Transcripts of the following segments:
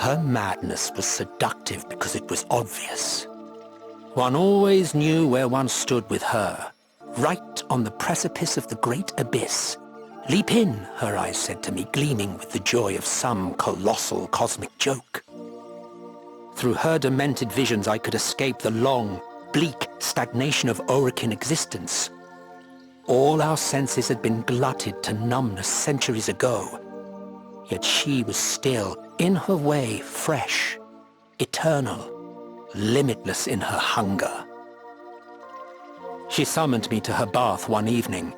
Her madness was seductive because it was obvious. One always knew where one stood with her, right on the precipice of the great abyss. "Leap in," her eyes said to me, gleaming with the joy of some colossal cosmic joke. Through her demented visions I could escape the long, bleak stagnation of Orokin existence. All our senses had been glutted to numbness centuries ago. Yet she was still, in her way, fresh, eternal, limitless in her hunger. She summoned me to her bath one evening.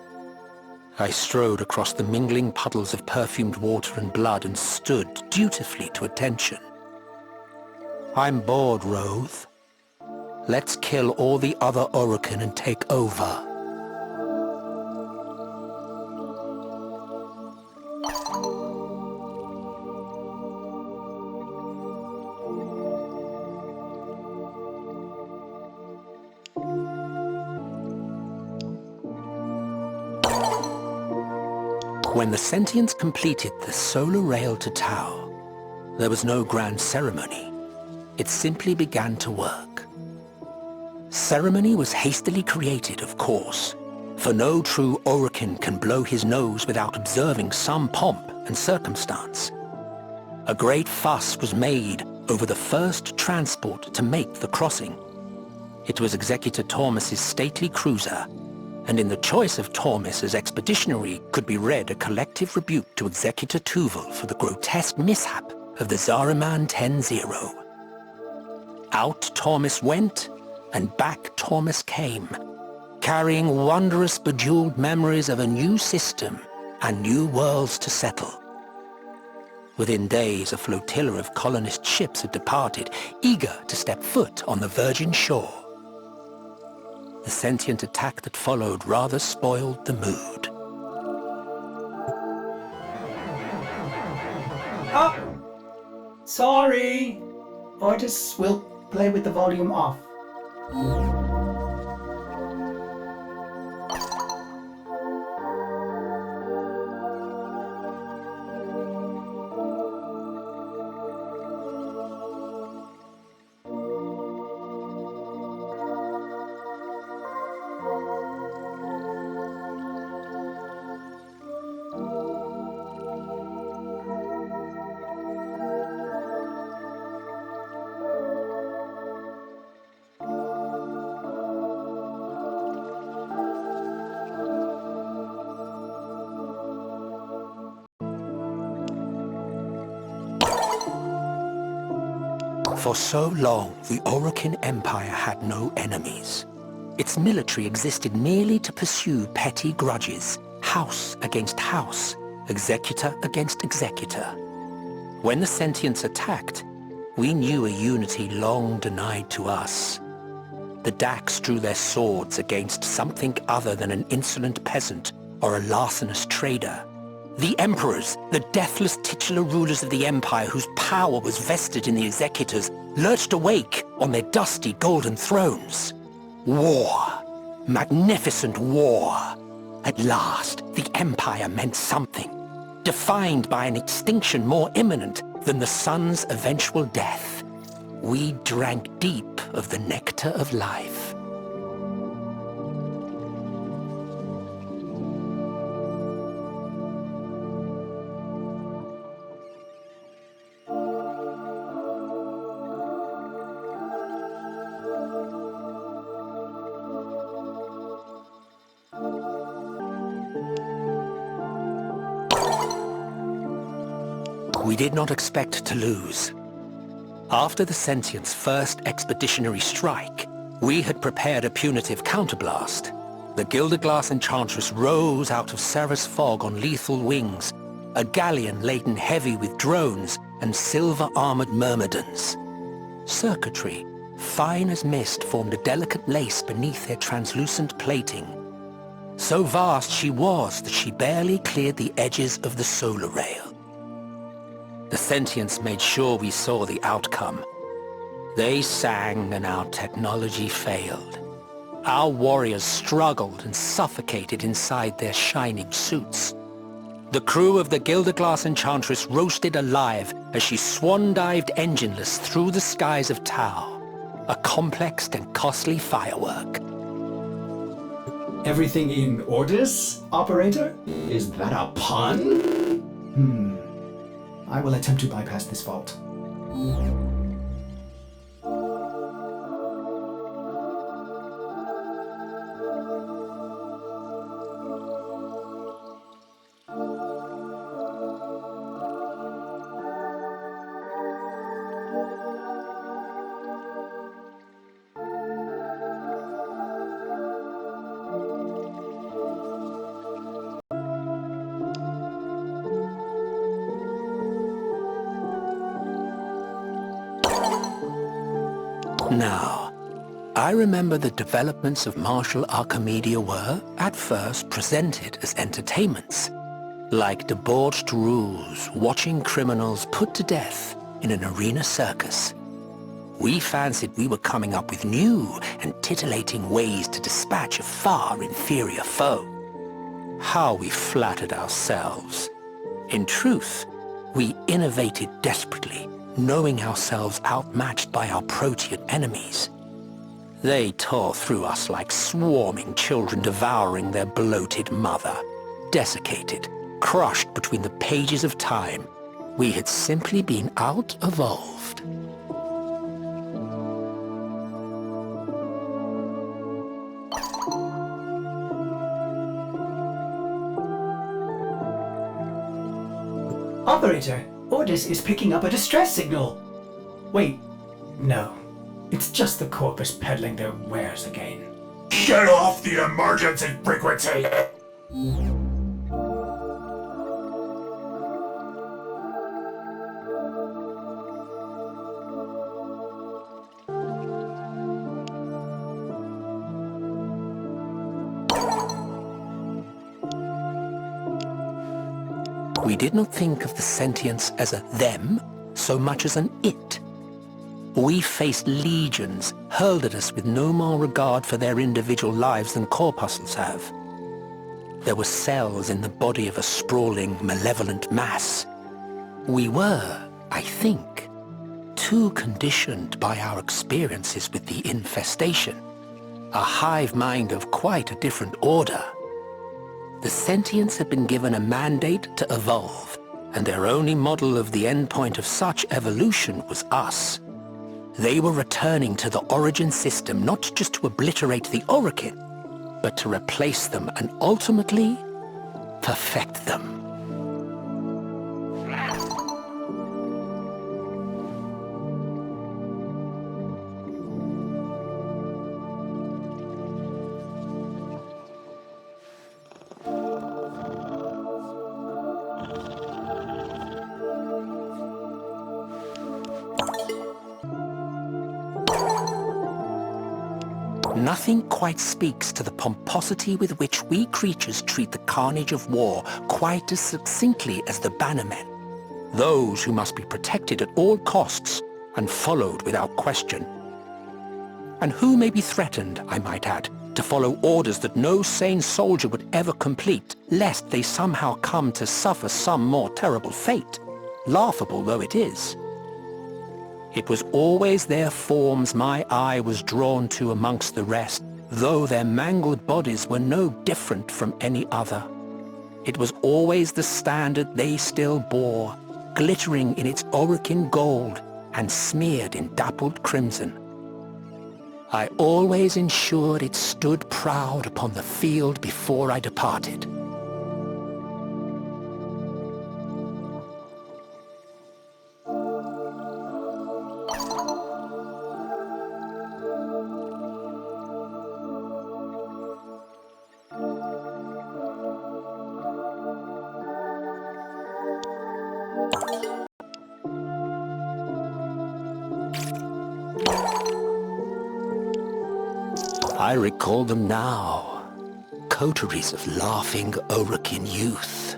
I strode across the mingling puddles of perfumed water and blood and stood dutifully to attention. "I'm bored, Roth. Let's kill all the other Orokin and take over." When the sentients completed the solar rail to Tau, there was no grand ceremony. It simply began to work. Ceremony was hastily created, of course, for no true Orokin can blow his nose without observing some pomp and circumstance. A great fuss was made over the first transport to make the crossing. It was Executor Tormus's stately cruiser, and in the choice of Tormus as expeditionary could be read a collective rebuke to Executor Tuval for the grotesque mishap of the Zariman 10-0. Out Tormus went, and back Tormus came, carrying wondrous bejeweled memories of a new system and new worlds to settle. Within days, a flotilla of colonist ships had departed, eager to step foot on the virgin shore. The sentient attack that followed rather spoiled the mood. Oh! Sorry! Artists will play with the volume off. For so long, the Orokin Empire had no enemies. Its military existed merely to pursue petty grudges, house against house, executor against executor. When the sentients attacked, we knew a unity long denied to us. The Dax drew their swords against something other than an insolent peasant or a larcenous trader. The emperors, the deathless titular rulers of the empire whose power was vested in the executors, lurched awake on their dusty golden thrones. War. Magnificent war. At last, the empire meant something, defined by an extinction more imminent than the sun's eventual death. We drank deep of the nectar of life. We did not expect to lose. After the Sentients' first expeditionary strike, we had prepared a punitive counterblast. The Gilderglass Enchantress rose out of Serra's fog on lethal wings, a galleon laden heavy with drones and silver-armored myrmidons. Circuitry, fine as mist, formed a delicate lace beneath their translucent plating. So vast she was that she barely cleared the edges of the solar rail. The Sentients made sure we saw the outcome. They sang and our technology failed. Our warriors struggled and suffocated inside their shining suits. The crew of the Gilderglass Enchantress roasted alive as she swan-dived engineless through the skies of Tau, a complex and costly firework. Everything in orders, operator? Is that a pun? I will attempt to bypass this fault. Now, I remember the developments of martial Archimedia were, at first, presented as entertainments, like debauched rules watching criminals put to death in an arena circus. We fancied we were coming up with new and titillating ways to dispatch a far inferior foe. How we flattered ourselves. In truth, we innovated desperately, knowing ourselves outmatched by our protean enemies. They tore through us like swarming children devouring their bloated mother. Desiccated, crushed between the pages of time, we had simply been out-evolved. Operator, Ordis is picking up a distress signal. Wait, no. It's just the corpus peddling their wares again. Get off the emergency frequency! We did not think of the sentience as a them so much as an it. We faced legions hurled at us with no more regard for their individual lives than corpuscles have. There were cells in the body of a sprawling, malevolent mass. We were, I think, too conditioned by our experiences with the infestation, a hive mind of quite a different order. The sentients had been given a mandate to evolve, and their only model of the endpoint of such evolution was us. They were returning to the origin system not just to obliterate the Orokin, but to replace them and ultimately perfect them. Nothing quite speaks to the pomposity with which we creatures treat the carnage of war quite as succinctly as the bannermen, those who must be protected at all costs and followed without question. And who may be threatened, I might add, to follow orders that no sane soldier would ever complete, lest they somehow come to suffer some more terrible fate, laughable though it is. It was always their forms my eye was drawn to amongst the rest, though their mangled bodies were no different from any other. It was always the standard they still bore, glittering in its Orokin gold and smeared in dappled crimson. I always ensured it stood proud upon the field before I departed. I recall them now, coteries of laughing Orokin youth,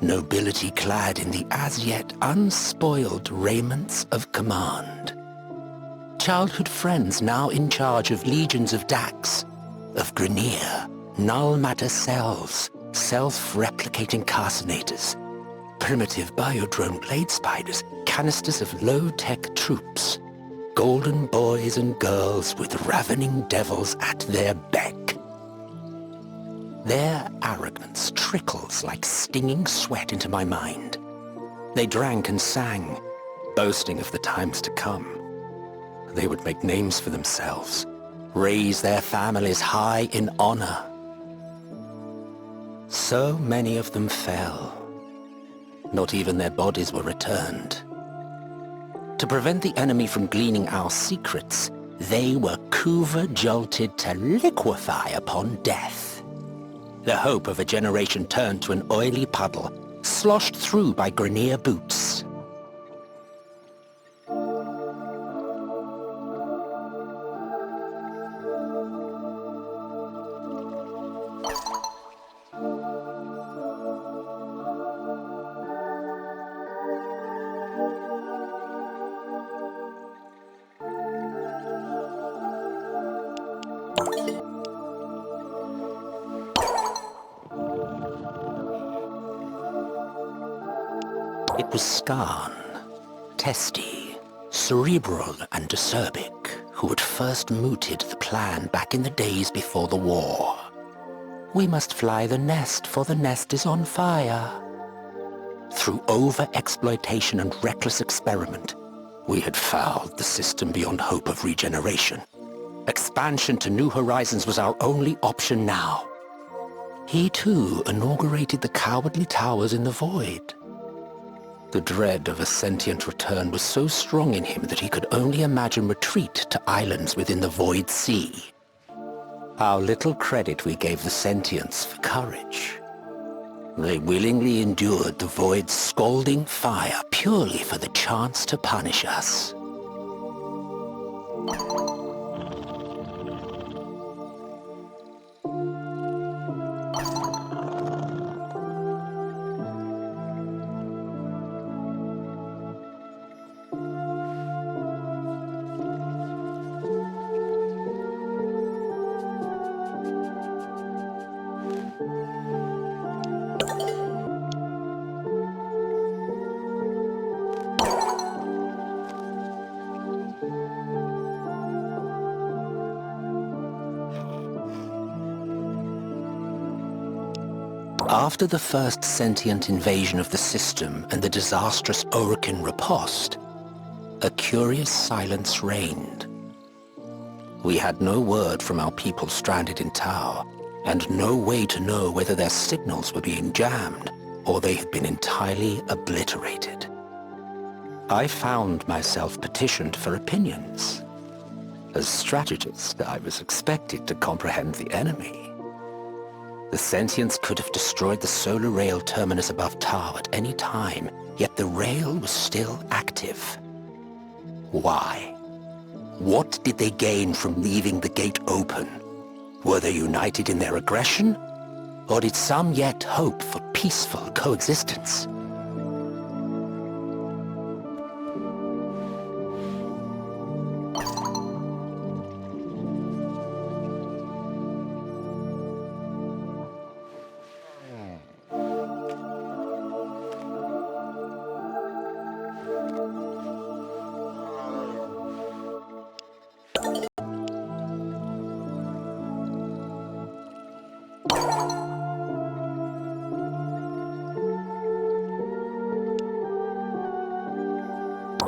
nobility clad in the as yet unspoiled raiments of command. Childhood friends now in charge of legions of Dax, of Grineer, null matter cells, self-replicating carcinators, primitive biodrone blade spiders, canisters of low-tech troops, golden boys and girls with ravening devils at their beck. Their arrogance trickles like stinging sweat into my mind. They drank and sang, boasting of the times to come. They would make names for themselves, raise their families high in honor. So many of them fell. Not even their bodies were returned. To prevent the enemy from gleaning our secrets, they were Kuva-jolted to liquefy upon death. The hope of a generation turned to an oily puddle, sloshed through by Grenier boots. It was Skarn, testy, cerebral and acerbic, who had first mooted the plan back in the days before the war. We must fly the nest, for the nest is on fire. Through over-exploitation and reckless experiment, we had fouled the system beyond hope of regeneration. Expansion to new horizons was our only option now. He too inaugurated the cowardly towers in the void. The dread of a sentient return was so strong in him that he could only imagine retreat to islands within the void sea. How little credit we gave the sentients for courage. They willingly endured the void's scalding fire purely for the chance to punish us. After the first sentient invasion of the system and the disastrous Orokin riposte, a curious silence reigned. We had no word from our people stranded in Tau, and no way to know whether their signals were being jammed or they had been entirely obliterated. I found myself petitioned for opinions. As strategist, I was expected to comprehend the enemy. The sentients could have destroyed the solar rail terminus above Tau at any time, yet the rail was still active. Why? What did they gain from leaving the gate open? Were they united in their aggression? Or did some yet hope for peaceful coexistence?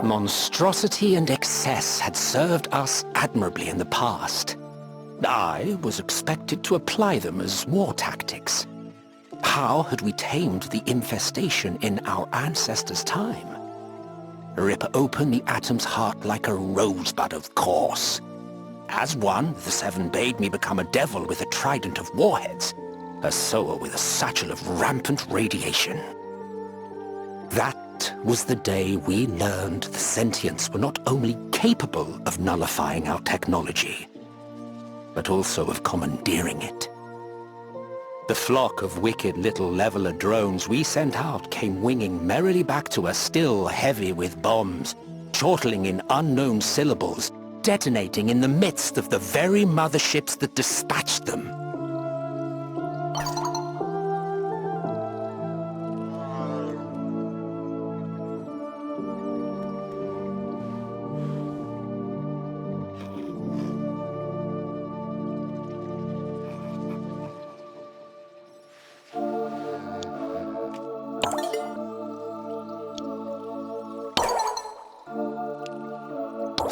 Monstrosity and excess had served us admirably in the past. I was expected to apply them as war tactics. How had we tamed the infestation in our ancestors' time? Rip open the atom's heart like a rosebud, of course. As one, the Seven bade me become a devil with a trident of warheads, a sower with a satchel of rampant radiation. That was the day we learned the sentients were not only capable of nullifying our technology, but also of commandeering it. The flock of wicked little leveler drones we sent out came winging merrily back to us, still heavy with bombs, chortling in unknown syllables, detonating in the midst of the very motherships that dispatched them.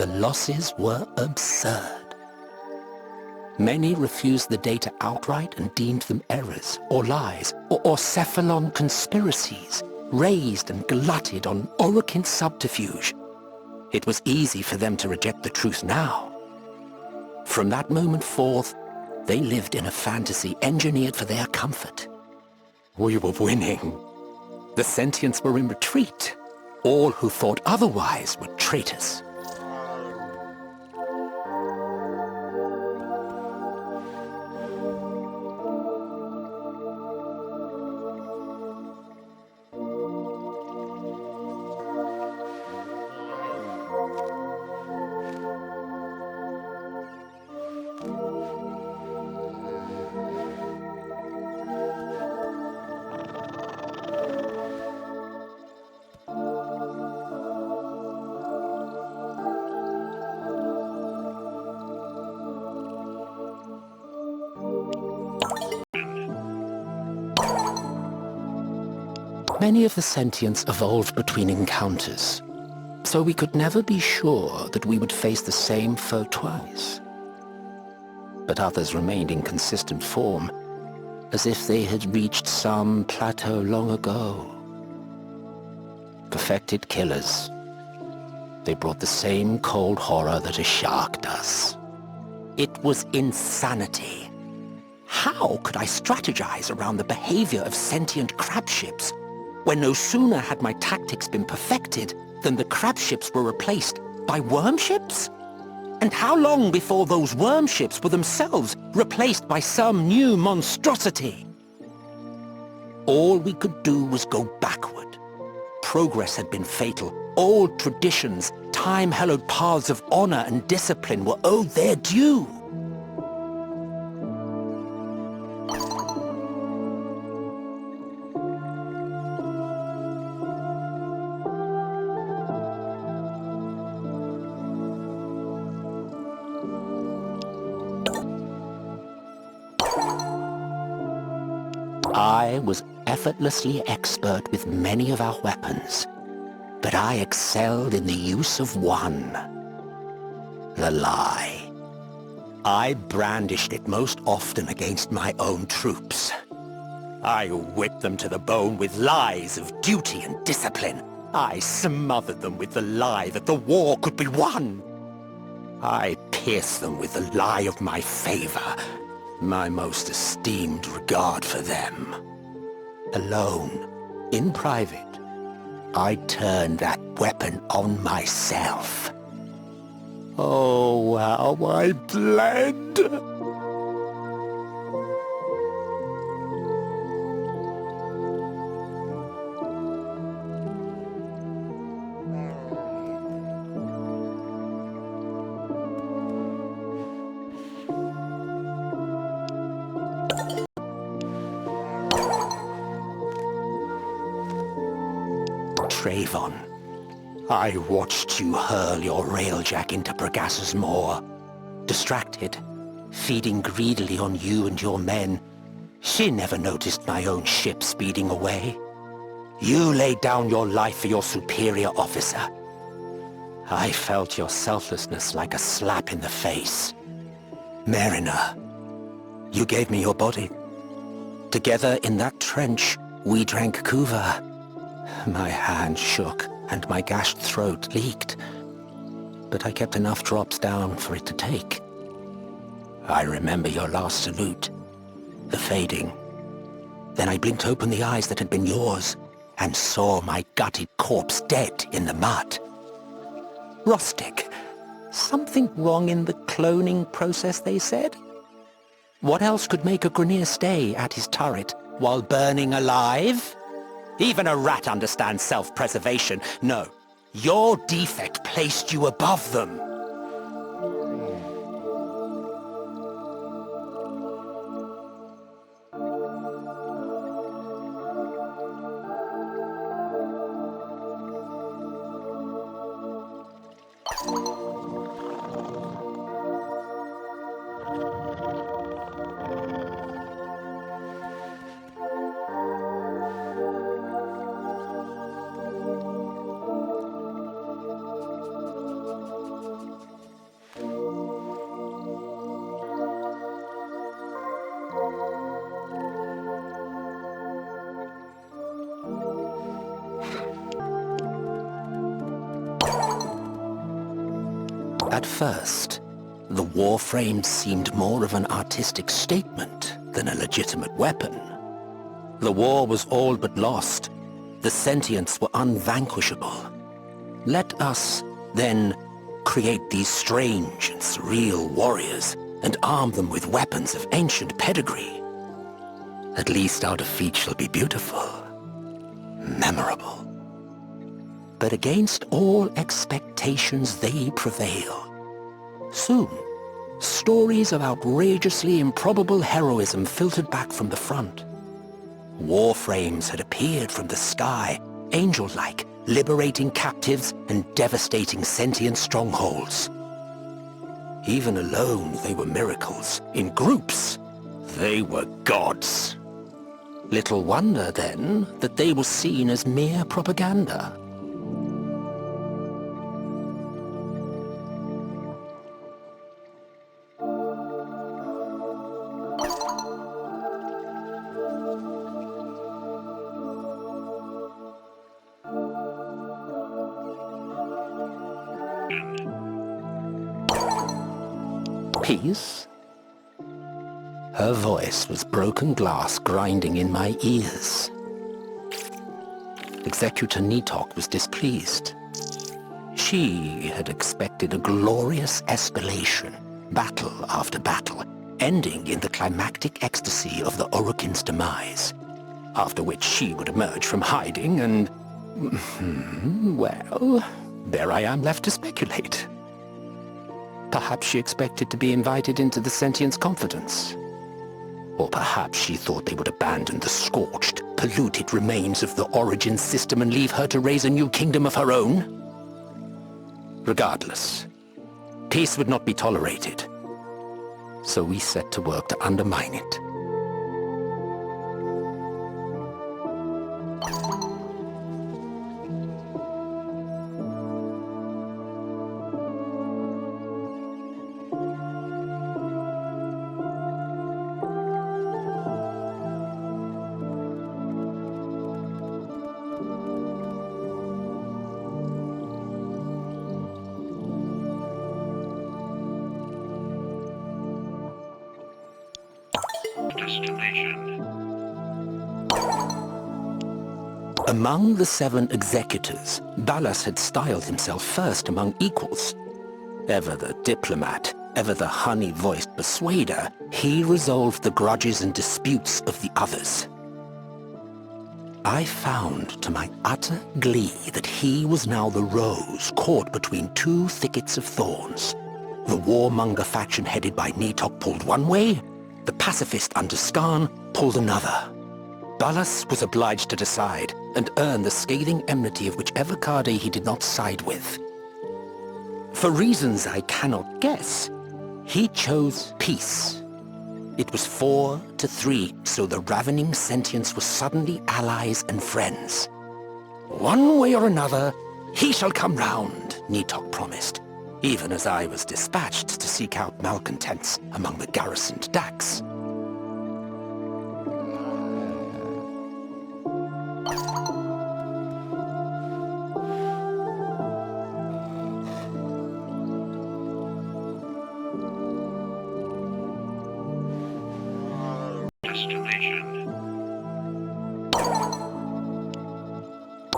losses were absurd. Many refused the data outright and deemed them errors, or lies, or cephalon conspiracies, raised and glutted on Orokin subterfuge. It was easy for them to reject the truth now. From that moment forth, they lived in a fantasy engineered for their comfort. We were winning. The sentients were in retreat. All who thought otherwise were traitors. Many of the sentients evolved between encounters, so we could never be sure that we would face the same foe twice. But others remained in consistent form, as if they had reached some plateau long ago. Perfected killers. They brought the same cold horror that a shark does. It was insanity. How could I strategize around the behavior of sentient crab ships when no sooner had my tactics been perfected than the crab ships were replaced by worm ships? And how long before those worm ships were themselves replaced by some new monstrosity? All we could do was go backward. Progress had been fatal. Old traditions, time-hallowed paths of honor and discipline were owed their due. I was effortlessly expert with many of our weapons, but I excelled in the use of one. The lie. I brandished it most often against my own troops. I whipped them to the bone with lies of duty and discipline. I smothered them with the lie that the war could be won. I pierced them with the lie of my favor, my most esteemed regard for them. Alone, in private, I turned that weapon on myself. Oh, how I bled! Trayvon, I watched you hurl your railjack into Bragas's maw. Distracted, feeding greedily on you and your men, she never noticed my own ship speeding away. You laid down your life for your superior officer. I felt your selflessness like a slap in the face. Mariner, you gave me your body. Together in that trench, we drank kuva. My hand shook, and my gashed throat leaked. But I kept enough drops down for it to take. I remember your last salute, the fading. Then I blinked open the eyes that had been yours, and saw my gutted corpse dead in the mud. Rustic. Something wrong in the cloning process, they said? What else could make a Grineer stay at his turret while burning alive? Even a rat understands self-preservation. No, your defect placed you above them. At first, the Warframe seemed more of an artistic statement than a legitimate weapon. The war was all but lost. The sentients were unvanquishable. Let us, then, create these strange and surreal warriors and arm them with weapons of ancient pedigree. At least our defeat shall be beautiful, memorable. But against all expectations they prevail. Soon, stories of outrageously improbable heroism filtered back from the front. Warframes had appeared from the sky, angel-like, liberating captives and devastating sentient strongholds. Even alone, they were miracles. In groups, they were gods. Little wonder, then, that they were seen as mere propaganda. Peace? Her voice was broken glass grinding in my ears. Executor Nitok was displeased. She had expected a glorious escalation, battle after battle, ending in the climactic ecstasy of the Orokin's demise, after which she would emerge from hiding and... well, there I am left to speculate. Perhaps she expected to be invited into the Sentient's confidence. Or perhaps she thought they would abandon the scorched, polluted remains of the Origin system and leave her to raise a new kingdom of her own. Regardless, peace would not be tolerated. So we set to work to undermine it. Among the 7 executors, Ballas had styled himself first among equals. Ever the diplomat, ever the honey-voiced persuader, he resolved the grudges and disputes of the others. I found to my utter glee that he was now the rose caught between 2 thickets of thorns. The warmonger faction headed by Nitok pulled one way, the pacifist under Skarn pulled another. Ballas was obliged to decide and earn the scathing enmity of whichever Kade he did not side with. For reasons I cannot guess, he chose peace. It was 4-3, so the ravening sentients were suddenly allies and friends. One way or another, he shall come round, Nitok promised, even as I was dispatched to seek out malcontents among the garrisoned Dax.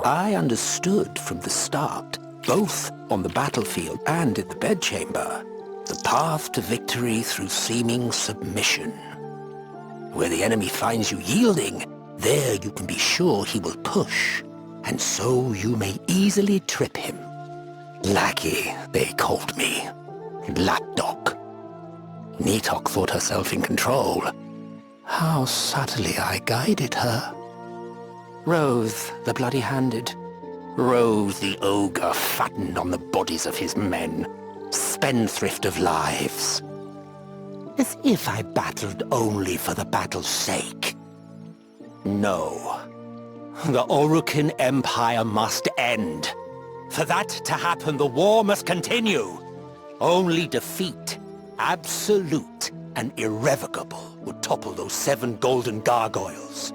I understood from the start, both on the battlefield and in the bedchamber, the path to victory through seeming submission. Where the enemy finds you yielding, there you can be sure he will push, and so you may easily trip him. Lackey, they called me. Lapdog. Nitok thought herself in control. How subtly I guided her. Rose, the bloody-handed. Rose, the ogre fattened on the bodies of his men. Spendthrift of lives. As if I battled only for the battle's sake. No. The Orokin Empire must end. For that to happen, the war must continue. Only defeat, absolute and irrevocable, would topple those 7 golden gargoyles.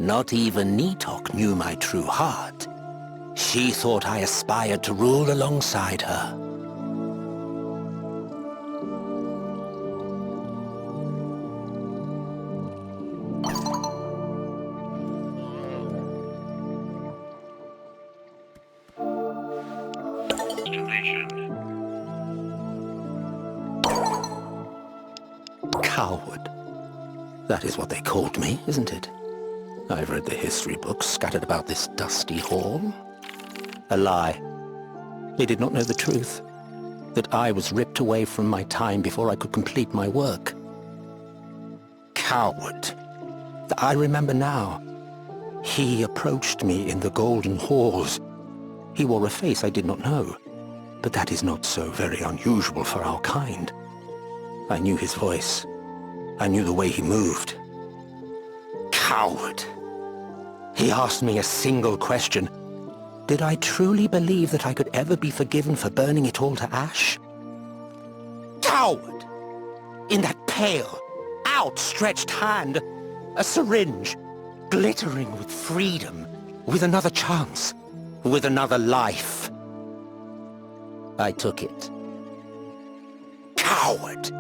Not even Nitok knew my true heart. She thought I aspired to rule alongside her. destination. Coward. That is what they called me, isn't it? I've read the history books scattered about this dusty hall. A lie. They did not know the truth. That I was ripped away from my time before I could complete my work. Coward. I remember now. He approached me in the golden halls. He wore a face I did not know, but that is not so very unusual for our kind. I knew his voice. I knew the way he moved. Coward. He asked me a single question. Did I truly believe that I could ever be forgiven for burning it all to ash? Coward! In that pale, outstretched hand, a syringe, glittering with freedom, with another chance, with another life. I took it. Coward!